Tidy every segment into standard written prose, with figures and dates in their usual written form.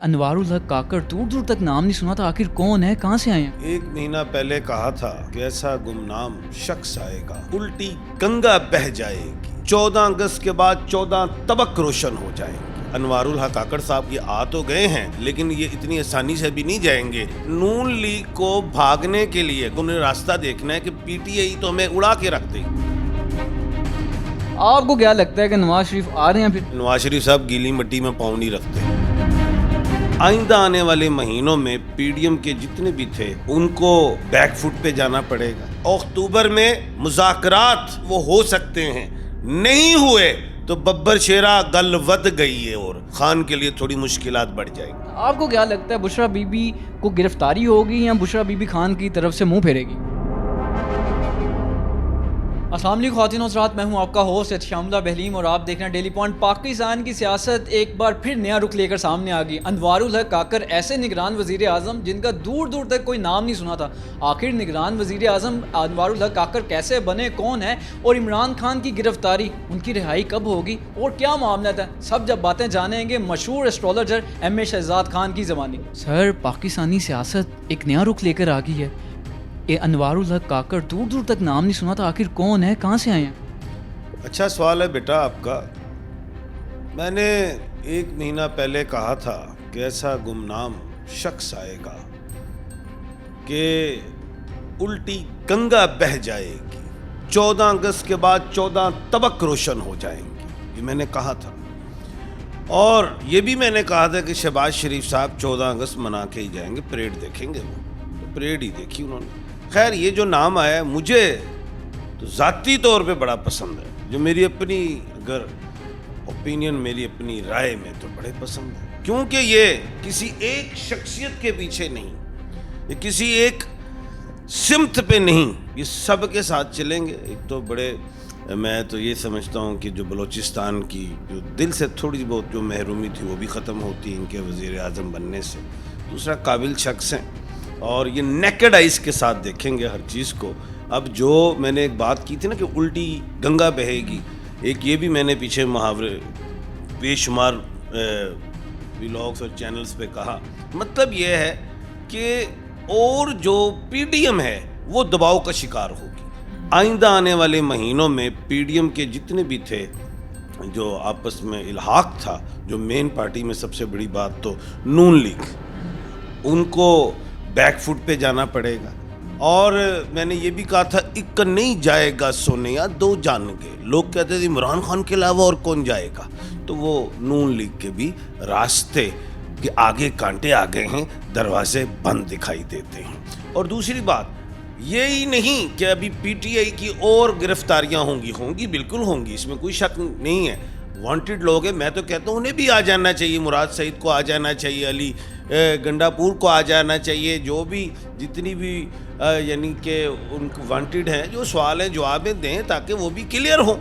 انوار الحق کاکڑ دور دور تک نام نہیں سنا تھا، آخر کون ہے، کہاں سے آئے ہیں؟ 1 مہینہ پہلے کہا تھا کہ ایسا گمنام شخص آئے گا، الٹی گنگا بہہ جائے گی، 14 اگست کے بعد 14 طبق روشن ہو جائیں گے۔ انوار الحق کاکڑ صاحب یہ آ تو گئے ہیں لیکن یہ اتنی آسانی سے بھی نہیں جائیں گے۔ نون لیگ کو بھاگنے کے لیے انہیں راستہ دیکھنا ہے کہ پی ٹی آئی تو ہمیں اڑا کے رکھ دے گی۔ آپ کو کیا لگتا ہے کہ نواز شریف آ رہے ہیں؟ پھر نواز شریف صاحب گیلی مٹی میں پاؤں نہیں رکھتے۔ آئندہ آنے والے مہینوں میں پی ڈی ایم کے جتنے بھی تھے ان کو بیک فٹ پہ جانا پڑے گا۔ اکتوبر میں مذاکرات وہ ہو سکتے ہیں، نہیں ہوئے تو ببر شیرہ گل ود گئی ہے اور خان کے لیے تھوڑی مشکلات بڑھ جائیں گی۔ آپ کو کیا لگتا ہے بشرا بی بی کو گرفتاری ہوگی یا بشرا بی بی خان کی طرف سے منہ پھیرے گی؟ السلام علیکم خواتین و حضرات، میں ہوں آپ کا ہوسٹ احتشام اللہ بہلیم اور آپ دیکھ رہے ہیں ڈیلی پوائنٹ۔ پاکستان کی سیاست ایک بار پھر نیا رخ لے کر سامنے آ گئی۔ انوار الحق کاکڑ ایسے نگران وزیر اعظم جن کا دور دور تک کوئی نام نہیں سنا تھا، آخر نگران وزیر اعظم انوار الحق کاکڑ کیسے بنے، کون ہے، اور عمران خان کی گرفتاری، ان کی رہائی کب ہوگی اور کیا معاملہ تھا، سب جب باتیں جانیں گے مشہور ایسٹرولوجر ایم اے شہزاد خان کی زبانی۔ سر، پاکستانی سیاست ایک نیا رخ لے کر آ گئی ہے۔ یہ انوار الحق کاکڑ دور دور تک نام نہیں سنا تھا، آخر کون ہے، کہاں سے آئے ہیں؟ اچھا سوال ہے بیٹا آپ کا۔ میں نے 1 مہینہ پہلے کہا تھا کہ ایسا گمنام شخص آئے گا کہ الٹی گنگا بہہ جائے گی، 14 اگست کے بعد 14 طبق روشن ہو جائیں گی، یہ میں نے کہا تھا۔ اور یہ بھی میں نے کہا تھا کہ شہباز شریف صاحب 14 اگست منا کے ہی جائیں گے، پریڈ دیکھیں گے، وہ پریڈ ہی دیکھی انہوں نے۔ خیر، یہ جو نام آیا ہے مجھے تو ذاتی طور پہ بڑا پسند ہے، جو میری اپنی اگر اوپینین، میری اپنی رائے میں تو بڑے پسند ہے، کیونکہ یہ کسی ایک شخصیت کے پیچھے نہیں، یہ کسی ایک سمت پہ نہیں، یہ سب کے ساتھ چلیں گے۔ ایک تو بڑے، میں تو یہ سمجھتا ہوں کہ جو بلوچستان کی جو دل سے تھوڑی بہت جو محرومی تھی وہ بھی ختم ہوتی ہے ان کے وزیر اعظم بننے سے۔ دوسرا، قابل شخص ہیں اور یہ نیکڈ آئیز کے ساتھ دیکھیں گے ہر چیز کو۔ اب جو میں نے ایک بات کی تھی نا کہ الٹی گنگا بہے گی، ایک یہ بھی میں نے پیچھے محاورے بے شمار ولاگس اور چینلز پہ کہا، مطلب یہ ہے کہ اور جو پی ڈی ایم ہے وہ دباؤ کا شکار ہوگی۔ آئندہ آنے والے مہینوں میں پی ڈی ایم کے جتنے بھی تھے جو آپس میں الحاق تھا، جو مین پارٹی میں سب سے بڑی بات تو نون لیگ، ان کو بیک فٹ پہ جانا پڑے گا۔ اور میں نے یہ بھی کہا تھا، ایک نہیں جائے گا سونیا دو جان گے۔ لوگ کہتے تھے عمران خان کے علاوہ اور کون جائے گا، تو وہ نون لیگ کے بھی راستے کے آگے کانٹے آگے ہیں، دروازے بند دکھائی دیتے ہیں۔ اور دوسری بات یہی نہیں کہ ابھی پی ٹی آئی کی اور گرفتاریاں ہوں گی، بالکل ہوں گی، اس میں کوئی شک نہیں ہے۔ وانٹڈ لوگ ہیں، میں تو کہتا ہوں انہیں بھی آ جانا چاہیے، مراد سعید کو آ جانا چاہیے، علی گنڈا پور کو آ جانا چاہیے، جو بھی جتنی بھی یعنی کہ ان کو وانٹڈ ہیں، جو سوال ہیں جوابیں دیں تاکہ وہ بھی کلیئر ہوں،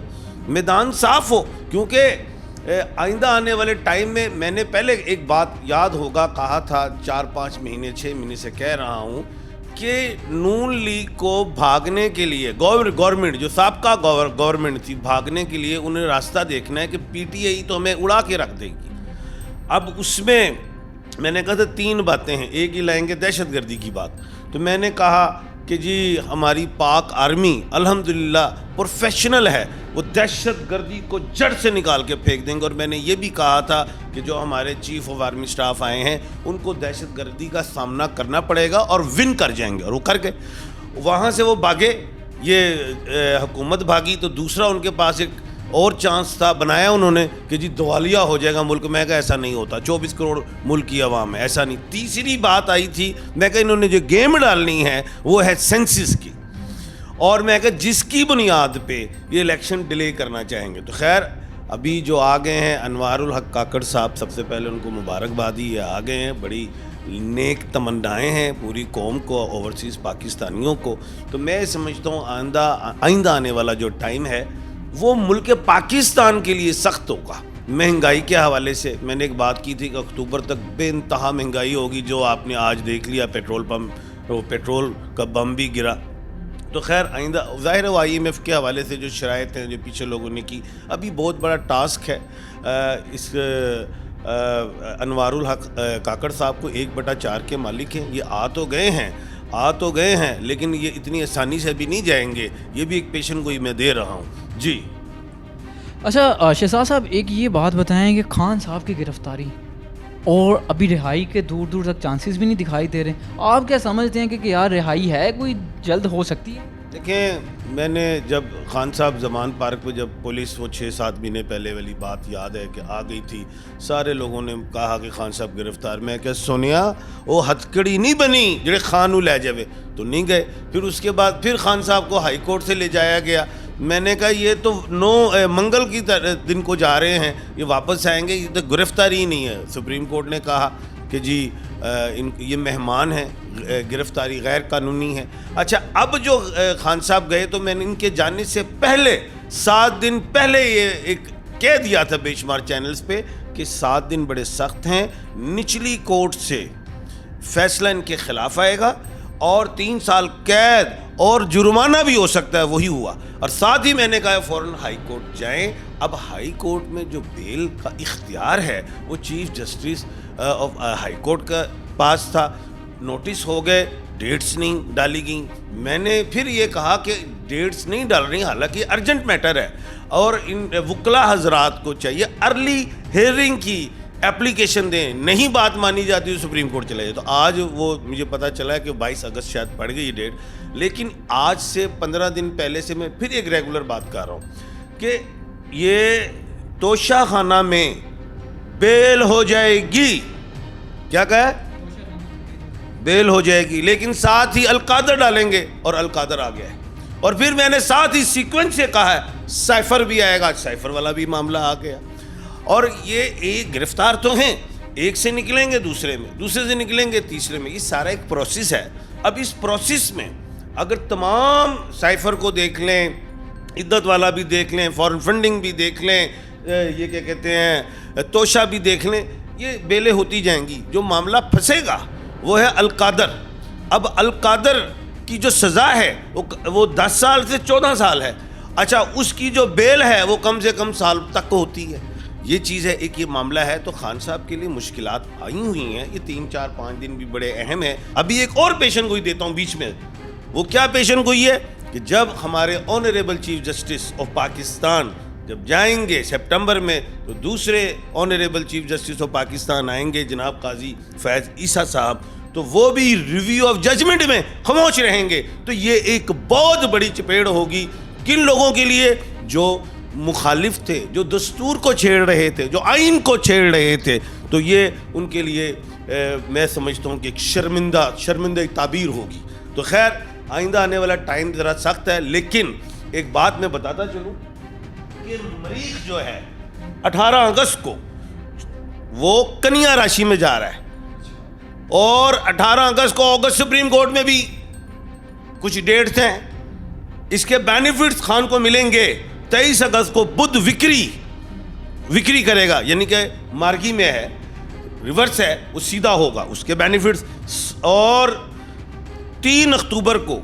میدان صاف ہو۔ کیونکہ آئندہ آنے والے ٹائم میں نے پہلے ایک بات یاد ہوگا کہا تھا، 4-5 مہینے 6 مہینے سے کہہ رہا ہوں کہ نون لیگ کو بھاگنے کے لیے گورنمنٹ جو سابقہ گورنمنٹ تھی، بھاگنے کے لیے انہیں راستہ دیکھنا ہے کہ پی ٹی آئی تو ہمیں اڑا کے رکھ دے گی۔ اب اس میں نے کہا تھا 3 باتیں ہیں، ایک ہی لائیں گے دہشت گردی کی بات۔ تو میں نے کہا کہ جی ہماری پاک آرمی الحمدللہ پروفیشنل ہے، وہ دہشت گردی کو جڑ سے نکال کے پھینک دیں گے۔ اور میں نے یہ بھی کہا تھا کہ جو ہمارے چیف آف آرمی سٹاف آئے ہیں ان کو دہشت گردی کا سامنا کرنا پڑے گا اور ون کر جائیں گے، اور وہ کر گئے۔ وہاں سے وہ بھاگے، یہ حکومت بھاگی، تو دوسرا ان کے پاس ایک اور چانس تھا، بنایا انہوں نے کہ جی دیوالیہ ہو جائے گا ملک۔ میں کہا ایسا نہیں ہوتا، 24 کروڑ ملک کی عوام ہے، ایسا نہیں۔ تیسری بات آئی تھی، میں کہا انہوں نے جو گیم ڈالنی ہے وہ ہے سینسس کی، اور میں کہا جس کی بنیاد پہ یہ الیکشن ڈیلے کرنا چاہیں گے۔ تو خیر ابھی جو آ گئے ہیں انوار الحق کاکڑ صاحب، سب سے پہلے ان کو مبارکبادی ہے، آ گئے ہیں، بڑی نیک تمنائیں ہیں پوری قوم کو، اوورسیز پاکستانیوں کو۔ تو میں سمجھتا ہوں آئندہ آنے والا جو ٹائم ہے وہ ملک پاکستان کے لیے سخت ہوگا۔ مہنگائی کے حوالے سے میں نے ایک بات کی تھی کہ اکتوبر تک بے انتہا مہنگائی ہوگی، جو آپ نے آج دیکھ لیا، پیٹرول کا بم بھی گرا۔ تو خیر آئندہ ظاہر ہے آئی ایم ایف کے حوالے سے جو شرائط ہیں جو پیچھے لوگوں نے کی، ابھی بہت بڑا ٹاسک ہے اس انوار الحق کاکڑ صاحب کو 1/4 کے مالک ہیں. یہ آ تو گئے ہیں لیکن یہ اتنی آسانی سے بھی نہیں جائیں گے. یہ بھی ایک پیشن گوئی میں دے رہا ہوں جی. اچھا شہزاد صاحب ایک یہ بات بتائیں کہ خان صاحب کی گرفتاری اور ابھی رہائی کے دور دور تک چانسز بھی نہیں دکھائی دے رہے, آپ کیا سمجھتے ہیں کہ یار رہائی ہے کوئی جلد ہو سکتی ہے؟ دیکھیں میں نے جب خان صاحب زمان پارک پہ جب پولیس وہ 6-7 مہینے پہلے والی بات یاد ہے کہ آ گئی تھی, سارے لوگوں نے کہا کہ خان صاحب گرفتار. میں کہ سونیا وہ ہتھکڑی نہیں بنی جڑے خان نو لے جاوے تو نہیں گئے. پھر اس کے بعد پھر خان صاحب کو ہائی کورٹ سے لے جایا گیا. میں نے کہا یہ تو منگل کی دن کو جا رہے ہیں, یہ واپس آئیں گے, یہ تو گرفتاری ہی نہیں ہے. سپریم کورٹ نے کہا کہ جی یہ مہمان ہیں, گرفتاری غیر قانونی ہے. اچھا اب جو خان صاحب گئے تو میں نے ان کے جانے سے پہلے 7 دن پہلے یہ ایک کہہ دیا تھا بے شمار چینلز پہ کہ 7 دن بڑے سخت ہیں, نچلی کورٹ سے فیصلہ ان کے خلاف آئے گا اور 3 سال قید اور جرمانہ بھی ہو سکتا ہے. وہی ہوا. اور ساتھ ہی میں نے کہا فوراً ہائی کورٹ جائیں. اب ہائی کورٹ میں جو بیل کا اختیار ہے وہ chief justice of high court کا پاس تھا. نوٹس ہو گئے, ڈیٹس نہیں ڈالی گئیں. میں نے پھر یہ کہا کہ ڈیٹس نہیں ڈال رہی, حالانکہ ارجنٹ میٹر ہے اور ان وکلا حضرات کو چاہیے ارلی ہیئرنگ کی اپلیکیشن دیں. نہیں بات مانی جاتی تو سپریم کورٹ چلے جائے. تو آج وہ مجھے پتہ چلا ہے کہ 22 اگست شاید پڑ گئی یہ ڈیٹ, لیکن آج سے 15 دن پہلے سے میں پھر ایک ریگولر بات کر رہا ہوں کہ یہ توشہ خانہ میں بیل ہو جائے گی. کیا کہا ہے؟ بیل ہو جائے گی, لیکن ساتھ ہی القادر ڈالیں گے اور القادر آ گیا ہے. اور پھر میں نے ساتھ ہی سیکوینس سے کہا ہے سائفر بھی آئے گا, سائفر والا بھی معاملہ آ گیا. اور یہ ایک گرفتار تو ہیں, ایک سے نکلیں گے دوسرے میں, دوسرے سے نکلیں گے تیسرے میں. یہ سارا ایک پروسیس ہے. اب اس پروسیس میں اگر تمام سائفر کو دیکھ لیں, عدت والا بھی دیکھ لیں, فورن فنڈنگ بھی دیکھ لیں, یہ کیا کہتے ہیں توشہ بھی دیکھ لیں, یہ بیلیں ہوتی جائیں گی. جو معاملہ پھنسے گا وہ ہے القادر. اب القادر کی جو سزا ہے وہ 10 سال سے 14 سال ہے. اچھا اس کی جو بیل ہے وہ کم سے کم سال تک ہوتی ہے. یہ چیز ہے, ایک یہ معاملہ ہے. تو خان صاحب کے لیے مشکلات آئی ہوئی ہیں. یہ 3 4 5 دن بھی بڑے اہم ہیں. ابھی ایک اور پیشن گوئی دیتا ہوں بیچ میں. وہ کیا پیشن گوئی ہے کہ جب ہمارے honourable chief justice of Pakistan جب جائیں گے سپٹمبر میں, تو دوسرے honourable chief justice of Pakistan آئیں گے جناب قاضی فیض عیسیٰ صاحب, تو وہ بھی ریویو آف ججمنٹ میں خاموش رہیں گے. تو یہ ایک بہت بڑی چپیڑ ہوگی کن لوگوں کے لیے جو مخالف تھے, جو دستور کو چھیڑ رہے تھے, جو آئین کو چھیڑ رہے تھے. تو یہ ان کے لیے میں سمجھتا ہوں کہ ایک شرمندہ تعبیر ہوگی. تو خیر آئندہ آنے والا ٹائم ذرا سخت ہے, لیکن ایک بات میں بتاتا چلوں کہ مریخ جو ہے 18 اگست کو وہ کنیا راشی میں جا رہا ہے, اور 18 اگست کو اگست سپریم کورٹ میں بھی کچھ ڈیٹس ہیں. اس کے بینیفٹس خان کو ملیں گے. 23 اگست کو بدھ وکری کرے گا, یعنی کہ مارگی میں ہے, ریورس ہے, وہ سیدھا ہوگا اس کے بینیفٹس. اور 3 اکتوبر کو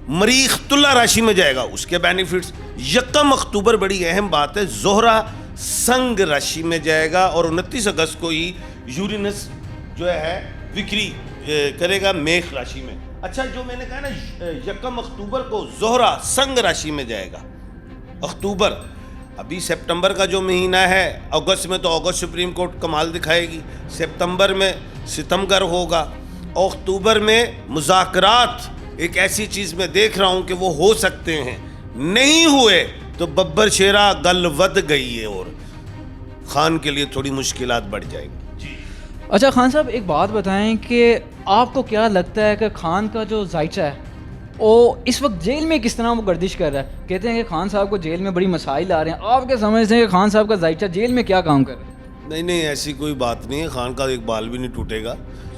مریخ تلا راشی میں جائے گا, اس کے بینیفٹس. 1 اکتوبر بڑی اہم بات ہے, زہرہ سنگ راشی میں جائے گا. اور 29 اگست کو ہی یورینس جو ہے وکری کرے گا میخ راشی میں. اچھا جو میں نے کہا نا 1 اکتوبر کو زہرہ سنگ راشی میں جائے گا. اکتوبر, ابھی سپٹمبر کا جو مہینہ ہے, اگست میں تو اگست سپریم کورٹ کمال دکھائے گی, سپتمبر میں ستمگر ہوگا, اکتوبر میں مذاکرات ایک ایسی چیز میں دیکھ رہا ہوں کہ وہ ہو سکتے ہیں. نہیں ہوئے تو ببر شیرہ گل ود گئی ہے اور خان کے لیے تھوڑی مشکلات بڑھ جائیں گی. اچھا خان صاحب ایک بات بتائیں کہ آپ کو کیا لگتا ہے کہ خان کا جو ذائچہ ہے وہ اس وقت جیل میں کس طرح وہ گردش کر رہا ہے؟ کہتے ہیں کہ خان صاحب کو جیل میں بڑی مسائل آ رہے ہیں, آپ کیا سمجھتے ہیں کہ خان صاحب کا ذائچہ جیل میں کیا کام کر رہا ہے؟ نہیں ایسی کوئی بات نہیں ہے. خان کا ایک بال بھی نہیں ٹوٹے گا.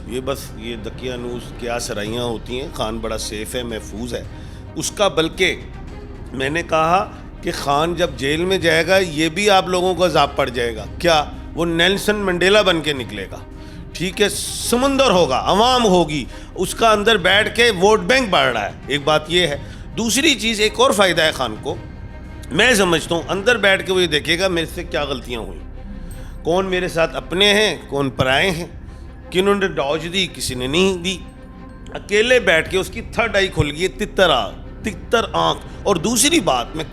یہ بس یہ دقیانوس کیا سرائیاں ہوتی ہیں. خان بڑا سیف ہے, محفوظ ہے اس کا. بلکہ میں نے کہا کہ خان جب جیل میں جائے گا یہ بھی آپ لوگوں کو عذاب پڑ جائے گا. کیا وہ نیلسن منڈیلا بن کے نکلے گا, ٹھیک ہے, سمندر ہوگا, عوام ہوگی, اس کا اندر بیٹھ کے ووٹ بینک بڑھ رہا ہے. ایک بات یہ ہے. دوسری چیز ایک اور فائدہ ہے خان کو, میں سمجھتا ہوں اندر بیٹھ کے وہ یہ دیکھے گا میرے سے کیا غلطیاں ہوئیں. کون میرے ساتھ اپنے ہیں کون پرائے ہیں, کنہوں نے ڈوج دی کسی نے نہیں دی. اکیلے بیٹھ کے اس کی تھرڈ آئی کھل گئی, تتر آنکھ. اور دوسری بات, میں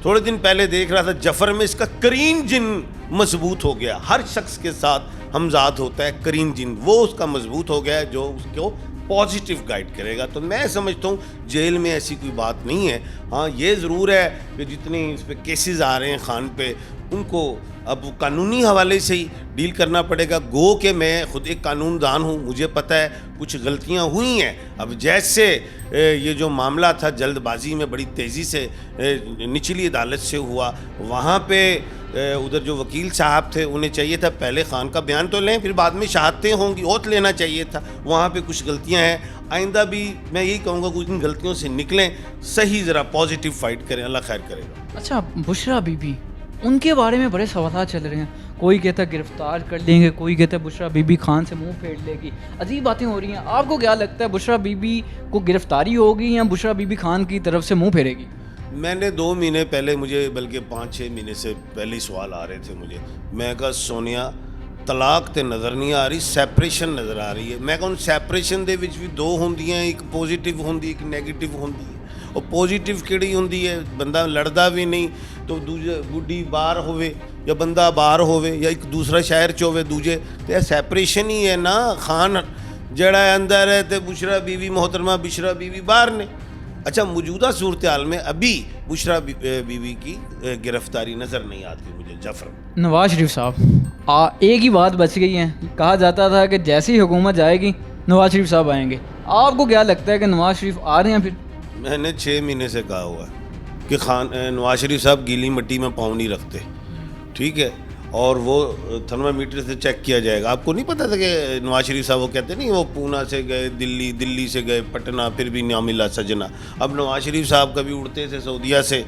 تھوڑے دن پہلے دیکھ رہا تھا جفر میں اس کا کرین جن مضبوط ہو گیا. ہر شخص کے ساتھ ہمزاد ہوتا ہے کرین جن, وہ اس کا مضبوط ہو گیا ہے جو اس کو پازیٹیو گائیڈ کرے گا. تو میں سمجھتا ہوں جیل میں ایسی کوئی بات نہیں ہے. ہاں یہ ضرور ہے کہ جتنے اس پہ کیسز آ رہے ہیں خان پہ, ان کو اب قانونی حوالے سے ہی ڈیل کرنا پڑے گا. گو کہ میں خود ایک قانون دان ہوں, مجھے پتہ ہے کچھ غلطیاں ہوئی ہیں. اب جیسے یہ جو معاملہ تھا جلد بازی میں بڑی تیزی سے نچلی عدالت سے ہوا, وہاں پہ ادھر جو وکیل صاحب تھے انہیں چاہیے تھا پہلے خان کا بیان تو لیں, پھر بعد میں شہادتیں ہوں گی, اوتھ لینا چاہیے تھا. وہاں پہ کچھ غلطیاں ہیں. آئندہ بھی میں یہی کہوں گا کچھ ان غلطیوں سے نکلیں, صحیح ذرا پازیٹیو فائٹ کریں, اللہ خیر کرے گا. اچھا, بشرا بی بی, ان کے بارے میں بڑے سوالات چل رہے ہیں. کوئی کہتا ہے گرفتار کر لیں گے, کوئی کہتا ہے بشرا بی بی خان سے منہ پھیر لے گی. عجیب باتیں ہو رہی ہیں. آپ کو کیا لگتا ہے بشرا بی بی کو گرفتاری ہوگی یا بشرا بی بی خان کی طرف سے منہ پھیرے گی؟ میں نے 2 مہینے پہلے, مجھے بلکہ 5-6 مہینے سے پہلے ہی سوال آ رہے تھے مجھے, میں کہا سونیا طلاق تے نظر نہیں آ رہی, سیپریشن نظر آ رہی ہے. میں کہا سیپریشن دے وچ بھی 2 ہوندیاں, ایک پوزیٹیو ہوندی ایک نیگیٹیو ہوندی ہے. اور پوزیٹیو کیڑی ہوندی ہے, بندہ لڑدا بھی نہیں تو دوجے بڈھی باہر ہوئے یا بندہ باہر ہوئے یا ایک دوسرا شہر چ ہوئے دوجے, تو یہ سیپریشن ہی ہے نا. خان جڑا ہے اندر ہے تے بشرا بیوی محترمہ بشرا بیوی باہر نے. اچھا, موجودہ صورتحال میں ابھی بشرا بیوی کی گرفتاری نظر نہیں آتی مجھے. جعفر نواز شریف صاحب, ایک ہی بات بچ گئی ہے. کہا جاتا تھا کہ جیسی حکومت جائے گی نواز شریف صاحب آئیں گے. آپ کو کیا لگتا ہے کہ نواز شریف آ رہے ہیں پھر؟ میں نے 6 مہینے سے کہا ہوا ہے کہ نواز شریف صاحب گیلی مٹی میں پاؤں نہیں رکھتے, ٹھیک ہے, اور وہ تھرمامیٹر سے چیک کیا جائے گا. آپ کو نہیں پتا تھا کہ نواز شریف صاحب وہ کہتے نہیں, وہ پونا سے گئے دلی, دلی سے گئے پٹنہ, پھر بھی نہ ملا سجنا. اب نواز شریف صاحب کبھی اڑتے تھے سعودیہ سے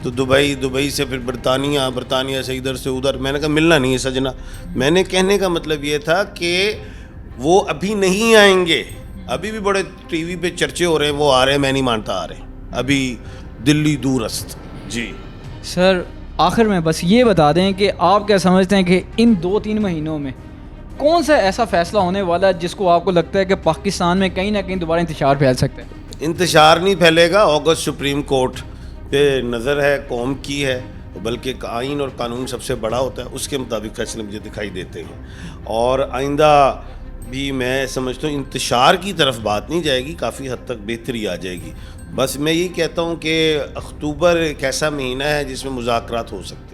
تو دبئی, دبئی سے پھر برطانیہ, برطانیہ سے ادھر سے ادھر. میں نے کہا ملنا نہیں ہے سجنا. میں نے کہنے کا مطلب یہ تھا کہ وہ ابھی نہیں آئیں گے. ابھی بھی بڑے ٹی وی پہ چرچے ہو رہے ہیں وہ آ رہے ہیں, میں نہیں مانتا آ رہے ہیں, ابھی دلی دور است. جی سر, آخر میں بس یہ بتا دیں کہ آپ کیا سمجھتے ہیں کہ ان 2-3 مہینوں میں کون سا ایسا فیصلہ ہونے والا ہے جس کو آپ کو لگتا ہے کہ پاکستان میں کہیں نہ کہیں دوبارہ انتشار پھیل سکتا ہے؟ انتشار نہیں پھیلے گا. اگست سپریم کورٹ پہ نظر ہے قوم کی ہے, بلکہ آئین اور قانون سب سے بڑا ہوتا ہے, اس کے مطابق فیصلے مجھے دکھائی دیتے ہیں. اور آئندہ بھی میں سمجھتا ہوں انتشار کی طرف بات نہیں جائے گی, کافی حد تک بہتری آ جائے گی. بس میں یہی کہتا ہوں کہ اکتوبر ایک ایسا مہینہ ہے جس میں مذاکرات ہو سکتے ہیں.